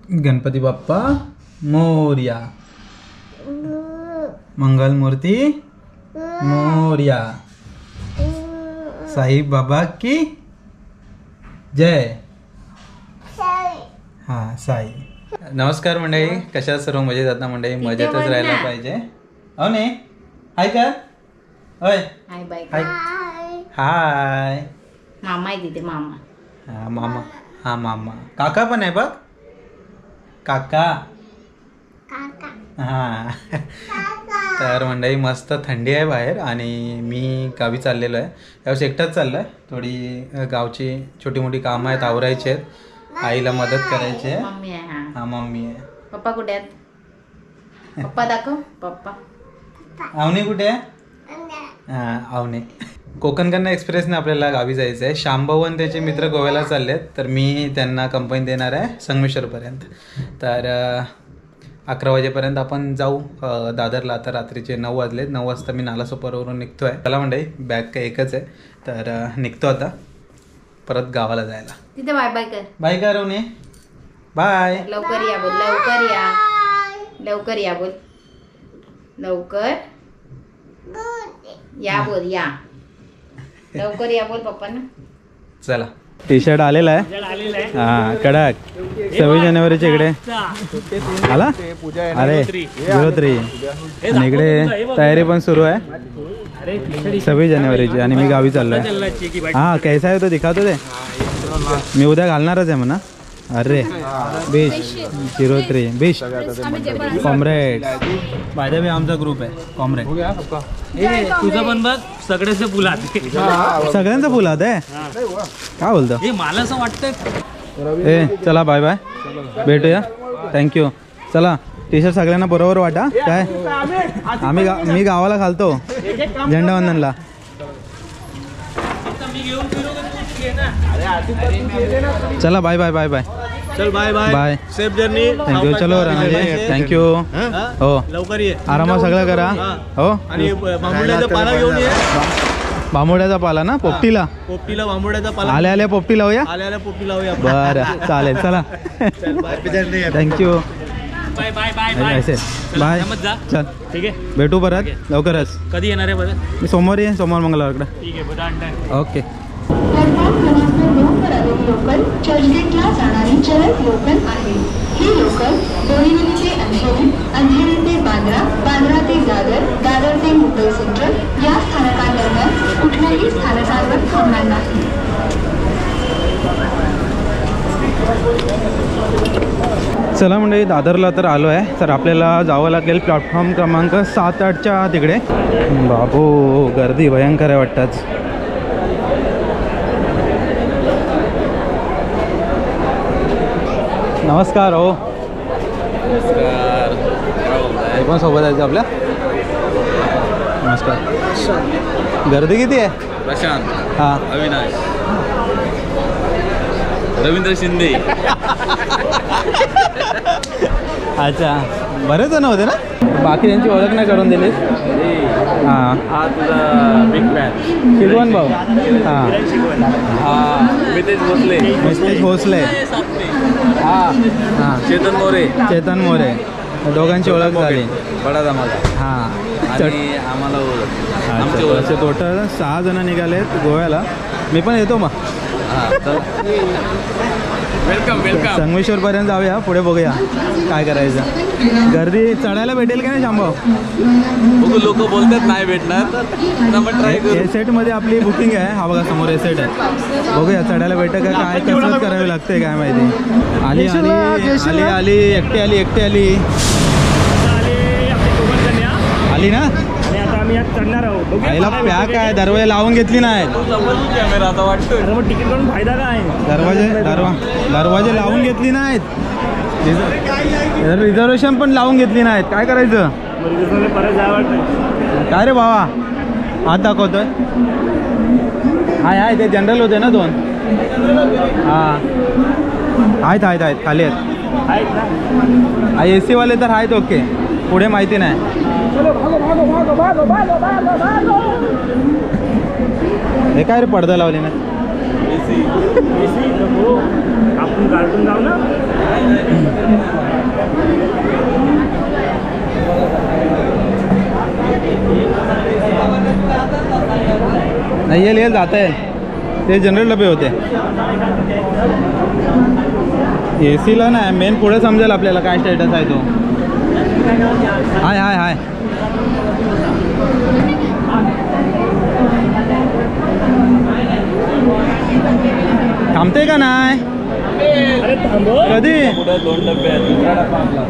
गणपती बाप्पा मोरया, मंगलमूर्ती मोरया, साईं बाबा की जय. हा साई. नमस्कार मंडळी, कशा सर्व मजेत जाता मंडळी? मजेतच राहायला पाहिजे हो ने. हाय कर. होय हाय बाय. हाय. मामा आहे तिथे. मामा. हा मामा. हा मामा. काका पण आहे बघ. काका. हा. तर मंडळी मस्त थंडी आहे बाहेर आणि मी गावी चाललेलो आहे. यावेळेस एकटाच चाललो आहे. थोडी गावची छोटी मोठी कामं आहेत, आवरायची आहेत, आईला मदत करायची आहे. मम्मी आहे. हा मम्मी आहे. पप्पा कुठे आहेत? पप्पा दाखव. पप्पा. आवने कुठे आहे? हा आवने. कोकण कन्या एक्सप्रेसने आपल्याला गावी जायचं आहे. शांभाऊ आणि त्याचे मित्र गोव्याला चाललेत, तर मी त्यांना कंपनी देणार आहे संगमेश्वरपर्यंत. तर 11 वाजेपर्यंत आपण जाऊ दादरला. आता रात्रीचे 9 वाजलेत. 9 वाजता मी नालासोपारावरून निघतो आहे. चला मंडळी, बॅग काय एकच आहे, तर निघतो आता परत गावाला जायला. तिथे बाय बाय कर. बाय कर आवने. बाय. लवकर या बोल. लवकर या. लवकर या बोल. लवकर या बोल. या लवकर या बोल पप्पांना. चला. टी शर्ट आलेला आहे. हा कडक. 26 जानेवारीच्या इकडे आला. अरे विरोत्री. आणि इकडे तयारी पण सुरू आहे 26 जानेवारीची आणि मी गावी चाललोय. हा कैसा आहे तो दिखातो ते. मी उद्या घालणारच आहे म्हणा. अरे बेश 03 बेश कॉम्रेड. बाय द वे आमचा ग्रुप आहे कॉम्रेड. तुझं पण बघ सगळ्याचे फुलात. सगळ्यांचं फुलात आहे. काय बोलतो? हे मला असं वाटतं. ए चला बाय बाय, भेटूया. थँक्यू. चला टी शर्ट सगळ्यांना बरोबर वाटा. काय मी गावाला घालतो झेंडावंदनला. चला बाय बाय बाय बाय. चल bye bye bye. Safe journey. Thank you. चलो राणाजी थँक्यू. हो लवकर ये. आरामात सगळं करा. हो आणि बांबुड्याचा पाला घेऊन ये. बांबुड्याचा पाला ना पोपटीला. पोपटीला बांबुड्याचा पाला. आल्या आल्या पोपटी लावूया. आल्या आल्या पोपटी लावूया. बरं चालेल. चला thank you. Bye bye bye bye. Bye. चल ठीक आहे, भेटू परत लवकरच. कधी येणार आहे बरं? मी सोमवारी आहे, सोमवार मंगळवारकडे. ठीक आहे बरं. ओके. लोकल चर्चगेटला जाणारी जलद लोकल आहे. ही लोकल बोरिवली ते अंधेरी, अंधेरी ते बांद्रा, बांद्रा ते दादर, दादर ते मुंबई सेंट्रल या स्थानकांदरम्यान कुठल्याही स्थानकांवर थांबणार नाही. चला मंडळी, दादरला तर आलो आहे. तर आपल्याला जावं लागेल प्लॅटफॉर्म क्रमांक 7-8च्या तिकडे. बाबू गर्दी भयंकर आहे वाटतंच. नमस्कार. हो नमस्कार. हे पण सोबत आहे आपल्या. नमस्कार. गर्दी किती आहे? प्रशांत. हां. अविनाश. रवींद्र शिंदे. अच्छा बरेच जण होते ना. बाकी त्यांची ओळख नाही करून दिली. हां. हा तुझा बिग फॅन शिगवण भाऊ. हां. हा मितेश भोसले. मितेश भोसले. हां हां. चेतन मोरे. चेतन मोरे. दोघांची ओळख झाली. बडा धमाका. हां. आणि आम्हाला आमचे टोटल 6 जण निघालेत गोव्याला. मी पण येतो मग. हां तर वेलकम वेलकम. संगमेश्वरपर्यंत जाऊया, पुढे बघूया काय करायचं. गर्दी चढायला भेटेल का नाही शांभाऊ? बघू, लोक बोलतात नाही भेटणार, आपण ट्राय करू. एसेटमध्ये आपली बुकिंग आहे. हा बघा समोर एसेट आहे. बघूया चढायला भेटेल का, काय कसरत करावी लागते काय माहिती. आली आली आली आली एकटी आली एकटी आली आली ना. आता आम्ही यात चढणार आहोत. आईला पॅक आहे, दरवाजे लावून घेतली नाही. कॅमेरा आता वाटतं. मग तिकीट काढून फायदा काय? दरवाजे लावून घेतली नाहीत. रिझर्वेशन पण लावून घेतली नाहीत. काय करायचं? परत जावं. काय रे बाबा हात दाखवतोय. हाय ते जनरल होते ना 2. हां आहेत खाली आहेत. AC वाले तर आहेत. ओके पुढे माहिती नाही. हे काय रे पडदा लावले ना. आपण कार्टून जाऊ ना. नहीं ये जाते हैं ते जनरल डबे होते एसीला ना मेन पुढे समजेल आपल्याला काय स्टेटस आहे तो हाय हाय हाय थांबते का नाही कधी दोन डबे आहेत दुसरा डबा आपला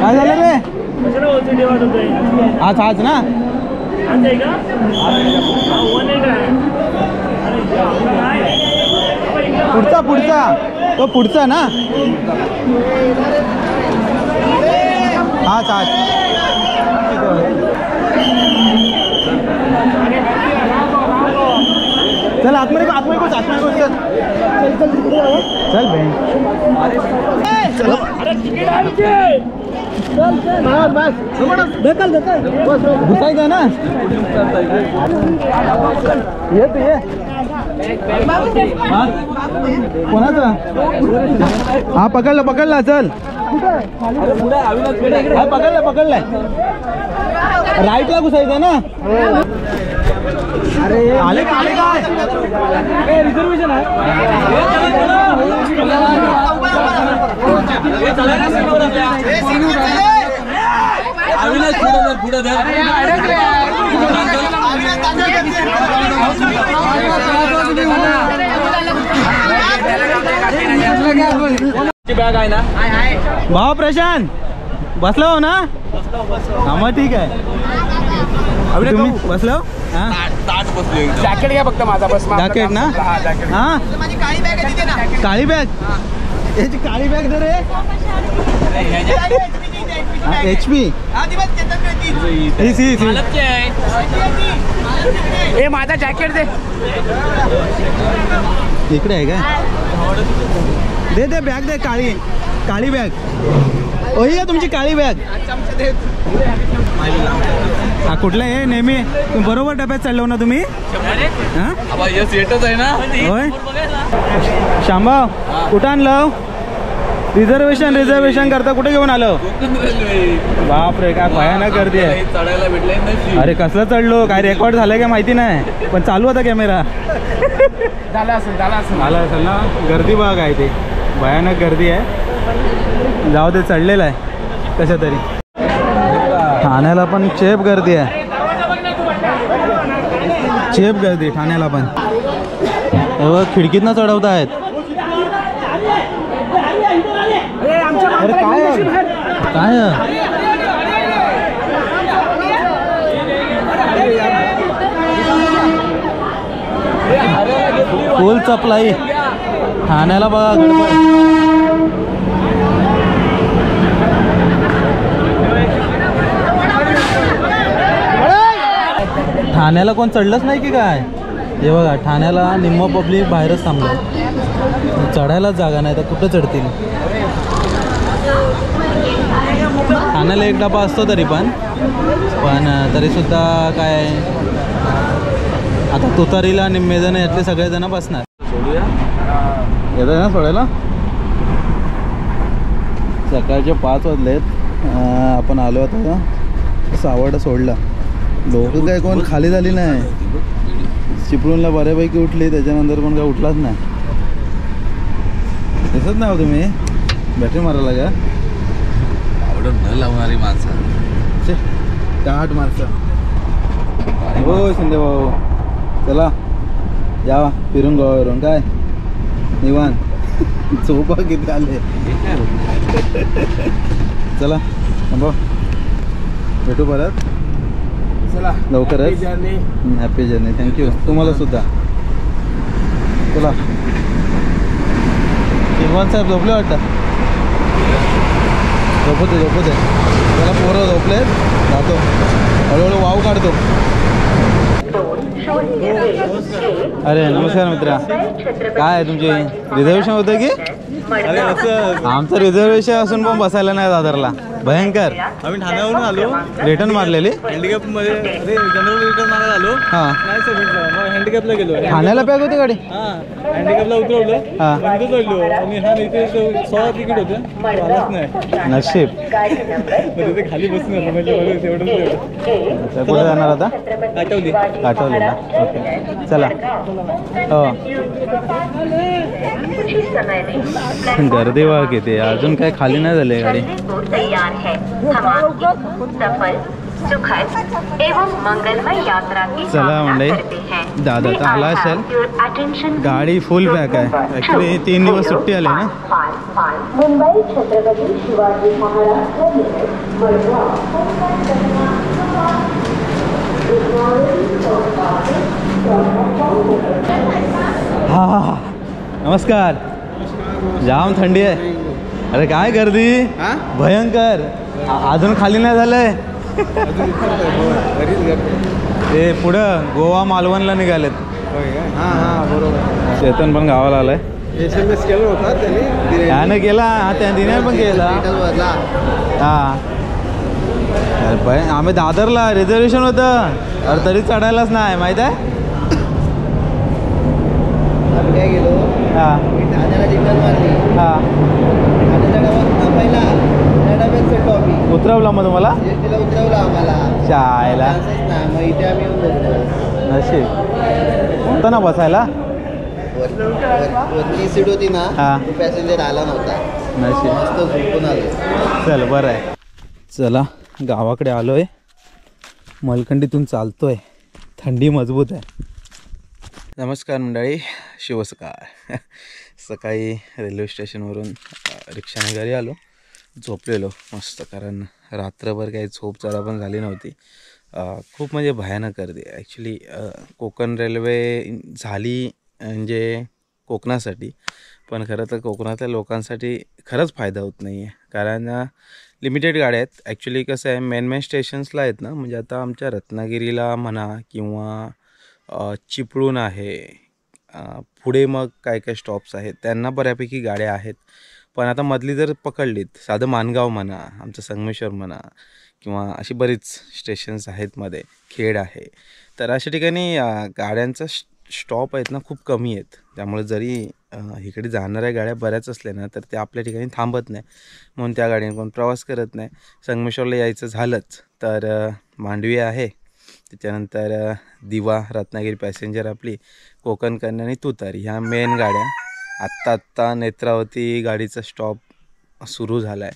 काय झालं रे कशाला OCD वाजवतोय? आज ना आज आहे का? हा, वन आहे काय? अरे आपला नाही. पुढचा तो पुढचा ना आज चल आतमध्ये घुस चल बे अरे तिकीट आमचे. घुसायचं ना ये तू ये कोणाचा हा पकडला चल हा पकडलाय राईटला घुसायचं ना आले काय रिझर्वेशन आहे पुढे बॅग आहे ना भाऊ प्रशांत बसला हो ना हा मग ठीक आहे तुम्ही बसलो ताट बसलो जॅकेट घ्या फक्त माझा बस जॅकेट ना हा काळी बॅग याची काळी बॅग दे रे HP ए माझा जॅकेट दे. इकडे आहे काय दे बॅग दे काळी बॅग ओही आहे तुमची काळी बॅग हा कुठला आहे नेहमी तुम्ही बरोबर डब्यात चढलो ना तुम्ही हा यस येतच आहे ना होय शांभाव कुठं आणलं रिझर्वेशन करता कुठे घेऊन आलं बापरे काय भयानक गर्दी आहे चढायला भेटले अरे कसलं चढलो काय रेकॉर्ड झालं काय माहिती नाही पण चालू होता कॅमेरा झाला असेल ना गर्दी बघा काय ते भयानक गर्दी आहे जाऊ दे चढलेलं आहे कशा तरी ठाण्याला पण चेप गर्दी आहे ठाण्याला पण खिडकीतनं चढवत आहेत अरे काय फुल चपलाई ठाण्याला बघा गडबड ठाण्याला कोण चढलंच नाही की काय हे बघा ठाण्याला निम्म पब्लिक बाहेरच थांबलं चढायलाच जागा नाही तर कुठं चढतील ठाण्याला एक डबा असतो तरी पण तरीसुद्धा काय आता तुतारीला निम्मेजण यातले सगळेजण बसणार येत आहे ना सोडायला सकाळचे 5 वाजलेत आपण आलो आता सावड सोडला लोक काय कोण खाली झाली नाही चिपळूणला बऱ्यापैकी उठली त्याच्यानंतर पण काय उठलाच नाही दिसत नाही हो तुम्ही बॅटरी मारायला का आवडून न लावणारी माणसं काट माणसं हो शिंदे भाऊ चला या फिरून गोव्यावरून काय निवांत झोपा किती आले चला भाऊ भेटू परत चला लवकरच हॅपी जर्नी थँक्यू तुम्हाला सुद्धा चला शिरवान साहेब झोपले वाटतं झोपते चला पोरं झोपलेत जातो हळूहळू वाव काढतो अरे नमस्कार मित्रा काय आहे तुमची रिझर्वेशन होतं की आमचं रिझर्वेशन असून पण बसायला नाही दादरला भयंकर. आम्ही ठाण्यावरून आलो, रिटर्न मारलेली. हँडिकॅप मध्ये जनरल रिटर्न मारायला आलो. हा नाही सबमिटला, मग हँडिकॅपला गेलो. ठाण्याला पॅक होती गाडी. हा हँडिकॅपला उतरवलं, हा. इथे चढलो आणि हा इथे 100 तिकीट होतं, आलाच नाही. नशीब. मग तिथे खाली बसून आलो, म्हणजे बरोबर तेवढंच. अच्छा, कुठे जाणार आता? आठवली. आठवलेला. ओके चला. हो गर्दी बघा किती, अजून काय खाली नाही झाली गाडी. तैयार है हम आपकी सफल सुखद एवं मंगलमय यात्रा की चला मंडळी, दादा तर आला असेल. गाडी फुल पॅक आहे. ॲक्च्युली 3 दिवस सुट्टी आली ना. मुंबई छत्रपती शिवाजी महाराज हा नमस्कार. जाम थंडी आहे. अरे काय गर्दी भयंकर. अजून खाली नाही झालंय. ते पुढं गोवा मालवणला निघालेत. बरोबर. चेतन पण गावाला आलाय. SMS केलं होता त्यांनी, त्याने केला. हा त्या दिने पण केला. हा आम्ही दादरला रिझर्वेशन होतं, अरे तरी चढायलाच नाही माहित आहे. काय गेलो हा ठाण्याला जिंकल मारली. हा ठाण्याच्या गावात पहिला डब्यात चढलो आम्ही. उतरवलं मग तुम्हाला? एसटीला उतरवलं आम्हाला. चायला चान्सच नाही, मग इथे आम्ही येऊन बसलो. नशीब होतं ना बसायला. वरती सीट होती ना, हा. तो पॅसेंजर आला नव्हता. नशीब. मस्त झोपून आलो. चल बरं आहे. चला गावाकडे आलोय. मलकंडीतून चालतोय. थंडी मजबूत आहे. नमस्कार मंडळी, शुभ सकाळ. सकाळी रेल्वे स्टेशनवरून रिक्षाने घरी आलो. झोपलेलो मस्त, कारण रात्रभर काही झोप जरा पण झाली नव्हती. खूप म्हणजे भयानक गर्दी. ॲक्च्युली कोकण रेल्वे झाली म्हणजे कोकणासाठी, पण खरं तर कोकणातल्या लोकांसाठी खरंच फायदा होत नाही आहे. कारण लिमिटेड गाड्या आहेत. ॲक्च्युली कसं आहे, मेन स्टेशन्सला आहेत ना, म्हणजे आता आमच्या रत्नागिरीला म्हणा किंवा चिपळूण आहे, पुढे मग काय काय स्टॉप्स आहेत त्यांना बऱ्यापैकी गाड्या आहेत. पण आता मधली जर पकडलीत, साधं माणगाव म्हणा, आमचं संगमेश्वर म्हणा, किंवा अशी बरीच स्टेशन्स आहेत मध्ये, खेड आहे, तर अशा ठिकाणी गाड्यांचा स्टॉप आहेत ना खूप कमी आहेत. त्यामुळे जरी इकडे जाणाऱ्या गाड्या बऱ्याच असल्या ना, तर त्या आपल्या ठिकाणी थांबत नाही, म्हणून त्या गाड्यांनी कोण प्रवास करत नाही. संगमेश्वरला यायचं झालंच तर मांडवी आहे, त्याच्यानंतर दिवा, रत्नागिरी पॅसेंजर आपली, कोकण कन्या आणि तुतारी, ह्या मेन गाड्या. आत्ता नेत्रावती गाडीचा स्टॉप सुरू झाला आहे.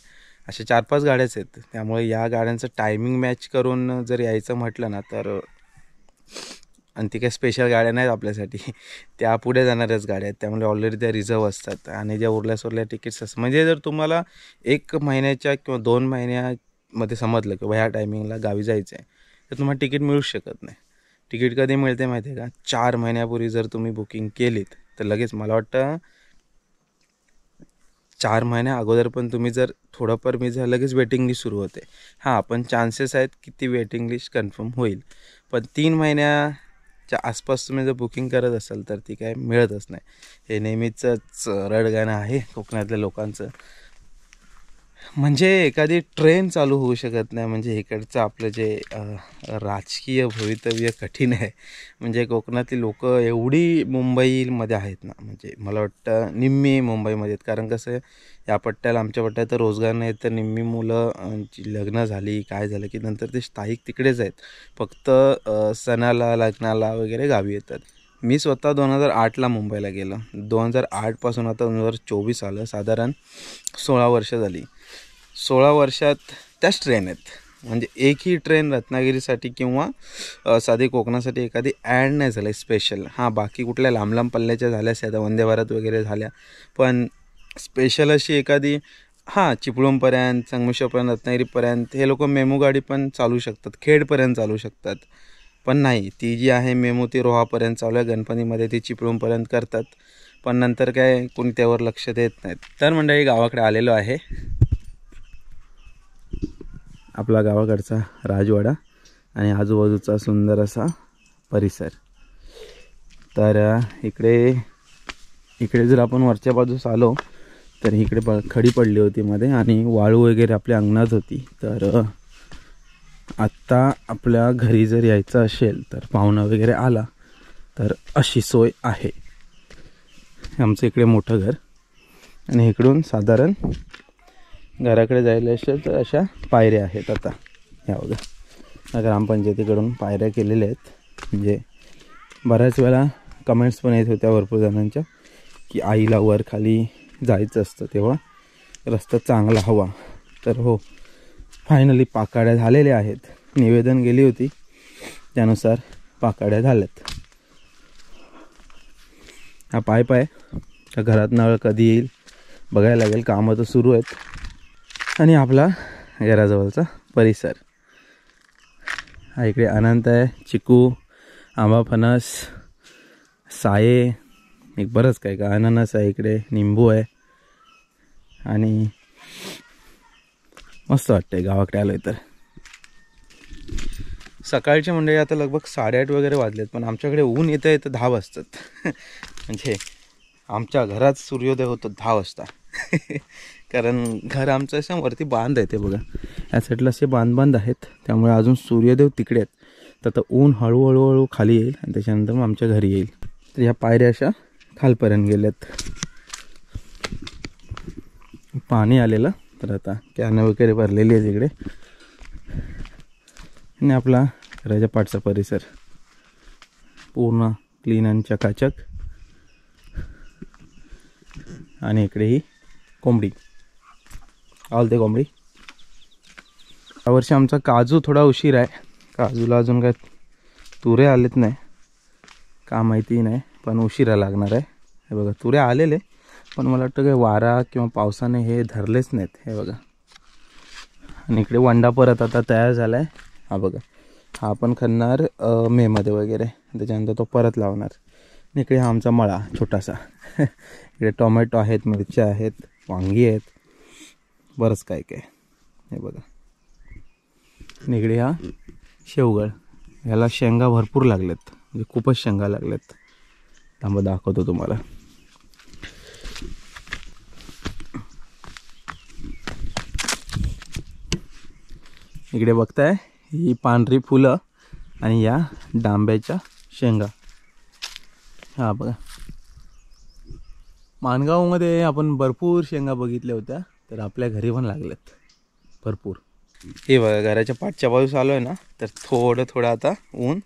अशा 4-5 गाड्याच आहेत. त्यामुळे या गाड्यांचं टायमिंग मॅच करून जर यायचं म्हटलं ना, तर आणि ती काही स्पेशल गाड्या नाहीत आपल्यासाठी, त्या पुढे जाणाऱ्याच गाड्या आहेत. त्यामुळे ऑलरेडी त्या रिझर्व असतात आणि ज्या उरल्या तिकीट्स असतात. म्हणजे जर तुम्हाला 1 महिन्याच्या किंवा 2 महिन्यामध्ये समजलं की ह्या टायमिंगला गावी जायचं आहे, तर तुम्हाला तिकीट मिळूच शकत नाही. तिकीट कधी मिळते माहिती आहे का? 4 महिन्यापूर्वी जर तुम्ही बुकिंग केलीत तर लगेच, मला वाटतं 4 महिन्या अगोदर पण तुम्ही जर थोडंफार लगेच वेटिंग लिस्ट सुरू होते. हां, पण चान्सेस आहेत की ती वेटिंग लिस्ट कन्फर्म होईल. पण 3 महिन्याच्या आसपास तुम्ही जर बुकिंग करत असाल तर ती काय मिळतच नाही. हे नेहमीचंच रडगाणं आहे कोकणातल्या लोकांचं. म्हणजे एखादी ट्रेन चालू होऊ शकत नाही, म्हणजे इकडचं आपलं जे राजकीय भवितव्य कठीण आहे. म्हणजे कोकणातली लोक एवढी मुंबईमध्ये आहेत ना, म्हणजे मला वाटतं निम्मी मुंबईमध्ये आहेत. कारण कसं आहे, या पट्ट्याला, आमच्या पट्ट्यात तर रोजगार नाही, तर निम्मी मुलं जी लग्न झाली काय झालं की नंतर ते स्थायिक तिकडेच आहेत, फक्त सणाला, लग्नाला वगैरे गावी येतात. मी स्वतः 2008ला मुंबईला गेलो. 2008पासून आता 2024 आलं, साधारण 16 वर्ष झाली. 16 वर्षात त्याच ट्रेन आहेत. म्हणजे एकही ट्रेन रत्नागिरीसाठी किंवा साधी कोकणासाठी एखादी ॲड नाही झालं स्पेशल. हां, बाकी कुठल्या लांब लांब पल्ल्याच्या झाल्यास आता वंदे भारत वगैरे झाल्या, पण स्पेशल अशी एखादी, हां, चिपळूणपर्यंत, संगमेश्वरपर्यंत, रत्नागिरीपर्यंत हे लोक मेमू गाडी पण चालू शकतात, खेडपर्यंत चालू शकतात. पण नाही, ती जी आहे मेमू ती रोहापर्यंत चालू आहे. गणपतीमध्ये ती चिपळूणपर्यंत करतात, पण नंतर काय कोणी त्यावर लक्ष देत नाहीत. तर मंडळी, गावाकडे आलेलो आहे. आपला गावाकडचा राजवाडा आणि आजूबाजूचा सुंदर असा परिसर. तर इकडे जर आपण वरच्या बाजूस आलो तर इकडे खडी पडली होती मध्ये आणि वाळू वगैरे आपल्या अंगणात होती. तर आत्ता आपल्या घरी जर यायचं असेल तर पाहुणा वगैरे आला तर अशी सोय आहे. आमचं इकडे मोठं घर आणि इकडून साधारण घराकडे जायला असेल तर अशा पायऱ्या आहेत. आता ह्या बघा ग्रामपंचायतीकडून पायऱ्या केलेल्या आहेत. म्हणजे बऱ्याच वेळा कमेंट्स पण येत होत्या भरपूर जणांच्या की आईला वर खाली जायचं असतं तेव्हा रस्ता चांगला हवा. तर हो, फायनली पाकाड्या झालेल्या आहेत. निवेदन गेली होती त्यानुसार पाकाड्या झाल्यात. हा पाईप आहे. त्या घरात नळ कधी येईल बघायला लागेल. कामं तर सुरू आहेत. आणि आपला घराजवळचा परिसर हा इकडे अनंत आहे. चिकू, आंबा, फणस, साये, एक बरंच काय का अननस आहे इकडे, निंबू आहे. आणि मस्त वाटतंय गावाकडे आलोय तर. सकाळचे म्हणजे आता लगभग 8:30 वगैरे वाजलेत, पण आमच्याकडे ऊन येतं येतं 10 वाजतात. म्हणजे आमच्या घरात सूर्योदय होतो 10 वाजता. कारण घर आमचं असं वरती बांध आहे. ते बघा या साईडला असे बांध आहेत, त्यामुळे अजून सूर्यदेव तिकडे आहेत. तर आता ऊन हळूहळू खाली येईल आणि त्याच्यानंतर मग आमच्या घरी येईल. तर ह्या पायऱ्या अशा खालपर्यंत गेल्यात. पाणी आलेलं तर आता कॅन वगैरे भरलेली आहे तिकडे. आणि आपला घराच्या पाठचा परिसर पूर्ण क्लीन आणि चकाचक. आणि इकडे ही कोंबडी आलते कोंबडी. यावर्षी आमचा काजू थोडा उशीर आहे. काजूला अजून काय तुरे आलेत नाही का माहिती नाही, पण उशिरा लागणार आहे. हे बघा तुरे आलेले, पण मला वाटतं काय वारा किंवा पावसाने हे धरलेच नाहीत. हे बघा. आणि इकडे वंडा परत आता तयार झाला आहे. हा बघा, हा आपण खणणार मेमध्ये वगैरे, त्याच्यानंतर तो परत लावणार. इकडे हा आमचा मळा छोटासा. इकडे टोमॅटो आहेत, मिरच्या आहेत, वांगी आहेत, बरंच काय काय. हे बघा. इकडे हा शेवगळ, ह्याला शेंगा भरपूर लागल्यात, म्हणजे खूपच शेंगा लागल्यात. थांबा दाखवतो तुम्हाला. इकडे बघताय ही पांढरी फुलं आणि या डांब्याच्या शेंगा. हा बघा, माणगावमध्ये आपण भरपूर शेंगा बघितल्या होत्या, तर आपल्या घरी पण लागल्यात भरपूर. हे बघा घराच्या पाठच्या बाजूस आलो आहे ना, तर थोडं आता ऊन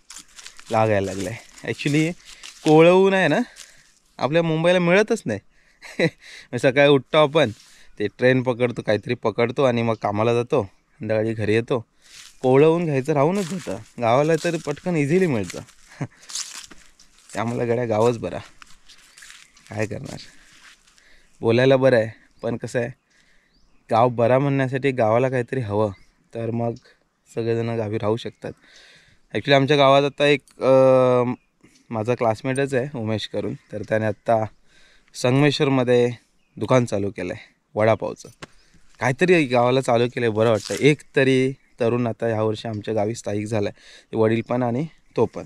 लागायला लागलं आहे. ॲक्च्युली कोवळं ऊन आहे ना, आपल्या मुंबईला मिळतच नाही. सकाळी उठतो आपण, ते ट्रेन पकडतो, काहीतरी पकडतो आणि मग कामाला जातो, संध्याकाळी घरी येतो. कोवळं ऊन घ्यायचं राहूनच होतं. गावाला तर पटकन इझिली मिळतं. त्यामुळे गड्या गावच बरा. काय करणार, बोलायला बरं आहे, पण कसं आहे गाव बरा म्हणण्यासाठी गावाला काहीतरी हवं, तर मग सगळेजण गावी राहू शकतात. ॲक्च्युली आमच्या गावात आता एक माझा क्लासमेटच आहे उमेश करून, तर त्याने आत्ता संगमेश्वरमध्ये दुकान चालू केलं आहे वडापावचं. काहीतरी गावाला चालू केलं आहे, बरं वाटतं. एक तरी तरुण आता ह्यावर्षी आमच्या गावी स्थायिक झाला आहे, वडील पण आणि तो पण.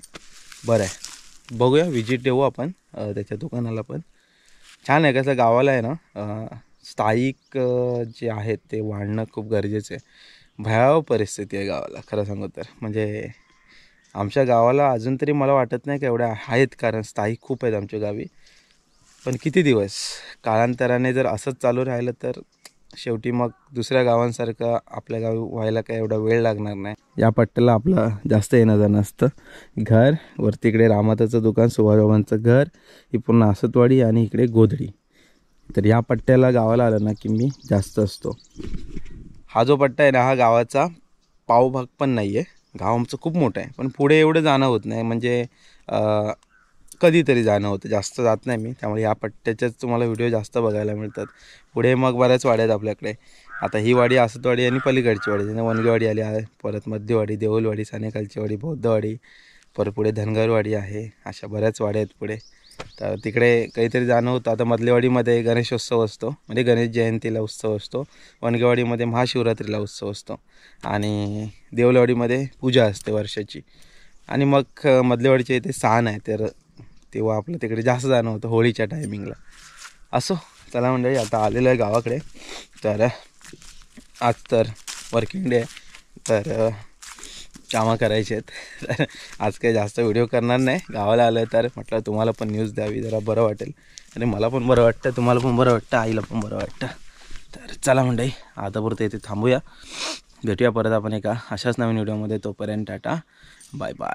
बरं आहे, बघूया, विजिट देऊ आपण त्याच्या दुकानाला पण. छान आहे. कसं गावाला आहे ना, स्थायिक जे आहेत ते वाढणं खूप गरजेचं आहे. भयावह परिस्थिती आहे गावाला खरं सांगू तर. म्हणजे आमच्या गावाला अजून तरी मला वाटत नाही का एवढ्या आहेत, कारण स्थायिक खूप आहेत आमच्या गावी. पण किती दिवस, कालांतराने जर असंच चालू राहिलं तर शेवटी मग दुसऱ्या गावांसारखं आपल्या गावी व्हायला काय एवढा वेळ लागणार नाही. या पट्ट्याला आपलं जास्त येणं जाणं असतं. घर वरती इकडे रामाताचं दुकान, सुभाषबाबांचं घर, ही पूर्ण आसतवाडी आणि इकडे गोधडी. तर या पट्ट्याला गावाला आलं ना की मी जास्त असतो. हा जो पट्टा आहे ना, हा गावाचा पावभाग पण नाही आहे. गाव आमचं खूप मोठं आहे, पण पुढे एवढं जाणं होत नाही. म्हणजे कधीतरी जाणं होतं, जास्त जात नाही मी. त्यामुळे या पट्ट्याच्याच तुम्हाला व्हिडिओ जास्त बघायला मिळतात. पुढे मग बऱ्याच वाड्या आहेत आपल्याकडे. आता ही वाडी आसतवाडी आणि पलीकडची वाडी, ज्यांना वनगेवाडी आली आहे, परत मध्यवाडी, देऊलवाडी, सानेखालची वाडी, बौद्धवाडी, परत पुढे धनगरवाडी आहे. अशा बऱ्याच वाड्या आहेत पुढे. तर तिकडे काहीतरी जाणं होतं. आता मधलेवाडीमध्ये गणेशोत्सव असतो, म्हणजे गणेश जयंतीला उत्सव असतो. वनगेवाडीमध्ये महाशिवरात्रीला उत्सव असतो आणि देऊलवाडीमध्ये पूजा असते वर्षाची. आणि मग मधलेवाडीच्या इथे सान आहे, तर तेव्हा आपलं तिकडे जास्त जाणं होतं होळीच्या टायमिंगला. असो, चला मंडळी आता आलेलो आहे गावाकडे. तर आज तर वर्किंग डे तर कामं करायची आहेत. तर आज काही जास्त व्हिडिओ करणार नाही. गावाला आलं तर म्हटलं तुम्हाला पण न्यूज द्यावी, जरा बरं वाटेल. आणि मला पण बरं वाटतं, तुम्हाला पण बरं वाटतं, आईला पण बरं वाटतं. तर चला मंडळी आतापुरतं इथे थांबूया. भेटूया परत आपण एका अशाच नवीन व्हिडिओमध्ये. तोपर्यंत टाटा बाय बाय.